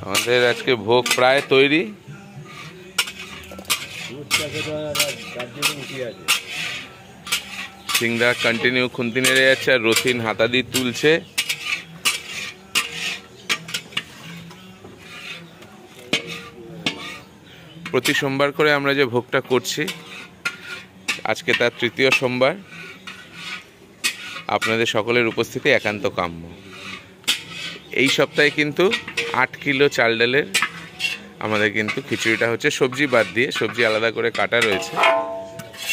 আমাদের আজকে ভোগ প্রায় তৈরি। সিংড়া কন্টিনিউ খুন্তি নেড়ে যাচ্ছে আর রথিন হাতা দিয়ে তুলছে। প্রতি সোমবার করে আমরা যে ভোগটা করছি, আজকে তার তৃতীয় সোমবার। আপনাদের সকলের উপস্থিতি একান্ত কাম্য। এই সপ্তাহে কিন্তু 8 কিলো চাল ডালের আমাদের কিন্তু খিচুড়িটা হচ্ছে, সবজি বাদ দিয়ে। সবজি আলাদা করে কাটা রয়েছে,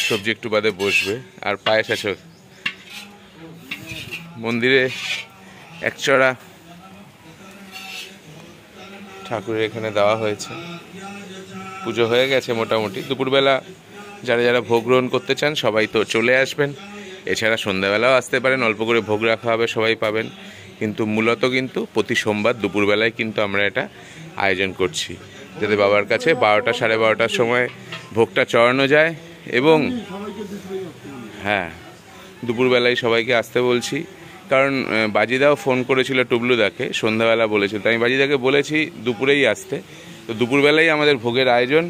সবজি একটু বাদে বসবে। আর পায়েস আছে। মন্দিরে একচড়া ঠাকুরের এখানে দেওয়া হয়েছে। পুজো হয়ে গেছে মোটামুটি। দুপুরবেলা যারা যারা ভোগ গ্রহণ করতে চান সবাই তো চলে আসবেন। এছাড়া সন্ধ্যাবেলাও আসতে পারেন, অল্প করে ভোগ রাখা হবে, সবাই পাবেন। কিন্তু মূলত কিন্তু প্রতি সোমবার দুপুরবেলায় কিন্তু আমরা এটা আয়োজন করছি, যাতে বাবার কাছে 12টা সাড়ে 12টার সময় ভোগটা চড়ানো যায়। এবং হ্যাঁ, দুপুরবেলায় সবাইকে আসতে বলছি, কারণ বাজিদাও ফোন করেছিল টুবলুদাকে, সন্ধ্যাবেলা বলেছিল। তো আমি বাজিদাকে বলেছি দুপুরেই আসতে। তো দুপুরবেলায় আমাদের ভোগের আয়োজন।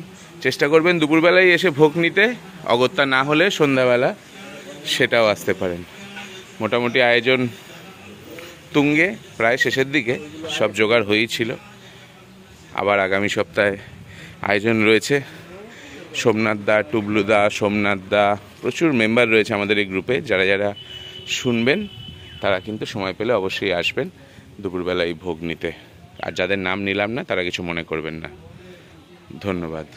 চেষ্টা করবেন দুপুরবেলায় এসে ভোগ নিতে, অগত্যা না হলে সন্ধ্যাবেলা সেটাও আসতে পারেন। মোটামুটি আয়োজন তুঙ্গে, প্রায় শেষের দিকে, সব জোগাড় হয়েই ছিল। আবার আগামী সপ্তাহে আয়োজন রয়েছে। সোমনাথ দা, টুবলুদা, সোমনাথ দা, প্রচুর মেম্বার রয়েছে আমাদের এই গ্রুপে। যারা যারা শুনবেন তারা কিন্তু সময় পেলে অবশ্যই আসবেন দুপুরবেলা এই ভোগ নিতে। আর যাদের নাম নিলাম না তারা কিছু মনে করবেন না। ধন্যবাদ।